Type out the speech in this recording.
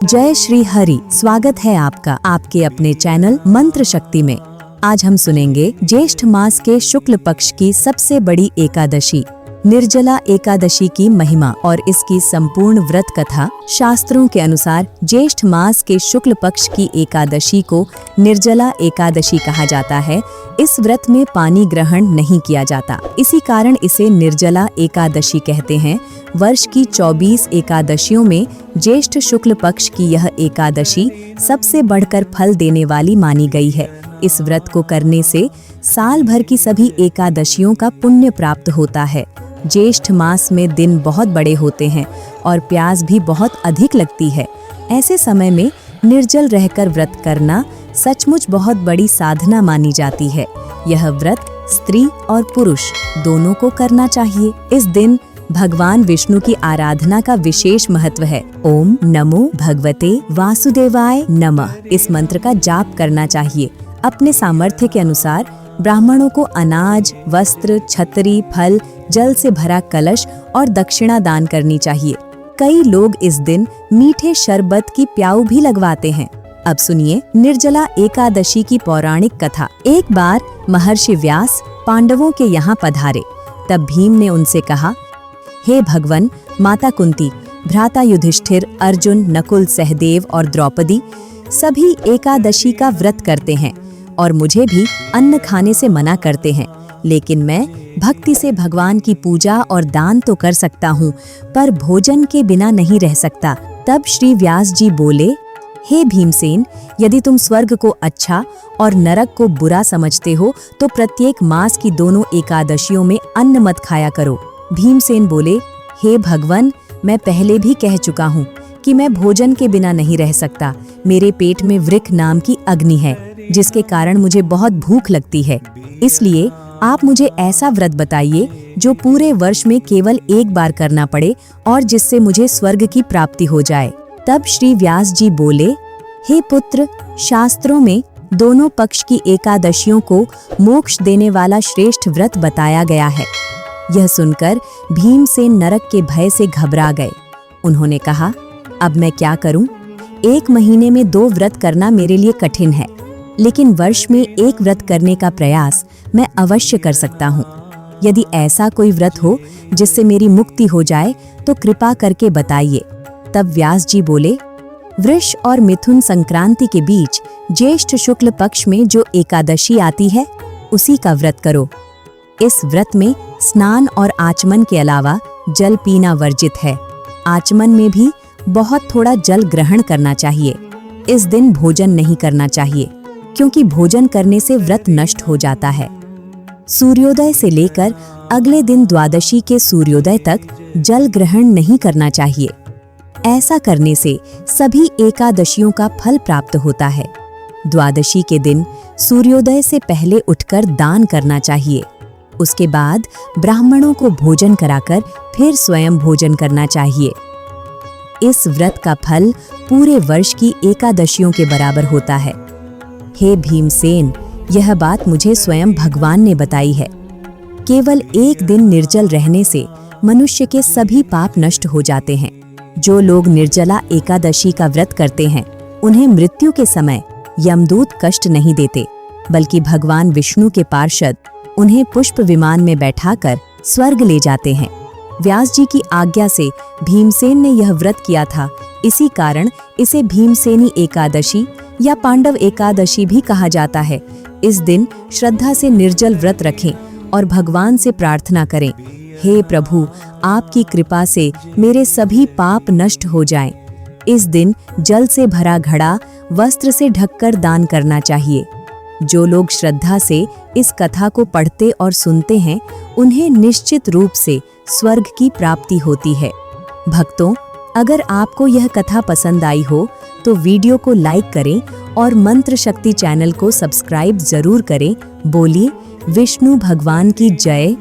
जय श्री हरि। स्वागत है आपका आपके अपने चैनल मंत्र शक्ति में। आज हम सुनेंगे ज्येष्ठ मास के शुक्ल पक्ष की सबसे बड़ी एकादशी निर्जला एकादशी की महिमा और इसकी संपूर्ण व्रत कथा। शास्त्रों के अनुसार ज्येष्ठ मास के शुक्ल पक्ष की एकादशी को निर्जला एकादशी कहा जाता है। इस व्रत में पानी ग्रहण नहीं किया जाता, इसी कारण इसे निर्जला एकादशी कहते हैं। वर्ष की 24 एकादशियों में ज्येष्ठ शुक्ल पक्ष की यह एकादशी सबसे बढ़कर फल देने वाली मानी गई है। इस व्रत को करने से साल भर की सभी एकादशियों का पुण्य प्राप्त होता है। ज्येष्ठ मास में दिन बहुत बड़े होते हैं और प्यास भी बहुत अधिक लगती है। ऐसे समय में निर्जल रहकर व्रत करना सचमुच बहुत बड़ी साधना मानी जाती है। यह व्रत स्त्री और पुरुष दोनों को करना चाहिए। इस दिन भगवान विष्णु की आराधना का विशेष महत्व है। ओम नमो भगवते वासुदेवाय नमः इस मंत्र का जाप करना चाहिए। अपने सामर्थ्य के अनुसार ब्राह्मणों को अनाज, वस्त्र, छतरी, फल, जल से भरा कलश और दक्षिणा दान करनी चाहिए। कई लोग इस दिन मीठे शरबत की प्याऊ भी लगवाते हैं। अब सुनिए निर्जला एकादशी की पौराणिक कथा। एक बार महर्षि व्यास पांडवों के यहाँ पधारे। तब भीम ने उनसे कहा, हे भगवन, माता कुंती, भ्राता युधिष्ठिर, अर्जुन, नकुल, सहदेव और द्रौपदी सभी एकादशी का व्रत करते हैं और मुझे भी अन्न खाने से मना करते हैं, लेकिन मैं भक्ति से भगवान की पूजा और दान तो कर सकता हूँ, पर भोजन के बिना नहीं रह सकता। तब श्री व्यास जी बोले, हे भीमसेन, यदि तुम स्वर्ग को अच्छा और नरक को बुरा समझते हो तो प्रत्येक मास की दोनों एकादशियों में अन्न मत खाया करो। भीमसेन बोले, हे भगवन, मैं पहले भी कह चुका हूँ कि मैं भोजन के बिना नहीं रह सकता। मेरे पेट में वृक्क नाम की अग्नि है, जिसके कारण मुझे बहुत भूख लगती है। इसलिए आप मुझे ऐसा व्रत बताइए जो पूरे वर्ष में केवल एक बार करना पड़े और जिससे मुझे स्वर्ग की प्राप्ति हो जाए। तब श्री व्यास जी बोले, हे पुत्र, शास्त्रों में दोनों पक्ष की एकादशियों को मोक्ष देने वाला श्रेष्ठ व्रत बताया गया है। यह सुनकर भीमसेन नरक के भय से घबरा गए। उन्होंने कहा, अब मैं क्या करूं? 1 महीने में 2 व्रत करना मेरे लिए कठिन है, लेकिन वर्ष में 1 व्रत करने का प्रयास मैं अवश्य कर सकता हूँ। यदि ऐसा कोई व्रत हो जिससे मेरी मुक्ति हो जाए तो कृपा करके बताइए। तब व्यास जी बोले, वृष और मिथुन संक्रांति के बीच ज्येष्ठ शुक्ल पक्ष में जो एकादशी आती है उसी का व्रत करो। इस व्रत में स्नान और आचमन के अलावा जल पीना वर्जित है। आचमन में भी बहुत थोड़ा जल ग्रहण करना चाहिए। इस दिन भोजन नहीं करना चाहिए, क्योंकि भोजन करने से व्रत नष्ट हो जाता है। सूर्योदय से लेकर अगले दिन द्वादशी के सूर्योदय तक जल ग्रहण नहीं करना चाहिए। ऐसा करने से सभी एकादशियों का फल प्राप्त होता है। द्वादशी के दिन सूर्योदय से पहले उठकर दान करना चाहिए। उसके बाद ब्राह्मणों को भोजन कराकर फिर स्वयं भोजन करना चाहिए। इस व्रत का फल पूरे वर्ष की एकादशियों के बराबर होता है। हे भीमसेन, यह बात मुझे स्वयं भगवान ने बताई है। केवल एक दिन निर्जल रहने से मनुष्य के सभी पाप नष्ट हो जाते हैं। जो लोग निर्जला एकादशी का व्रत करते हैं उन्हें मृत्यु के समय यमदूत कष्ट नहीं देते, बल्कि भगवान विष्णु के पार्षद उन्हें पुष्प विमान में बैठाकर स्वर्ग ले जाते हैं। व्यास जी की आज्ञा से भीमसेन ने यह व्रत किया था, इसी कारण इसे भीमसेनी एकादशी या पांडव एकादशी भी कहा जाता है। इस दिन श्रद्धा से निर्जल व्रत रखें और भगवान से प्रार्थना करें, हे प्रभु, आपकी कृपा से मेरे सभी पाप नष्ट हो जाएं। इस दिन जल से भरा घड़ा वस्त्र से ढककर दान करना चाहिए। जो लोग श्रद्धा से इस कथा को पढ़ते और सुनते हैं उन्हें निश्चित रूप से स्वर्ग की प्राप्ति होती है। भक्तों, अगर आपको यह कथा पसंद आई हो तो वीडियो को लाइक करें और मंत्र शक्ति चैनल को सब्सक्राइब जरूर करें। बोलिए विष्णु भगवान की जय।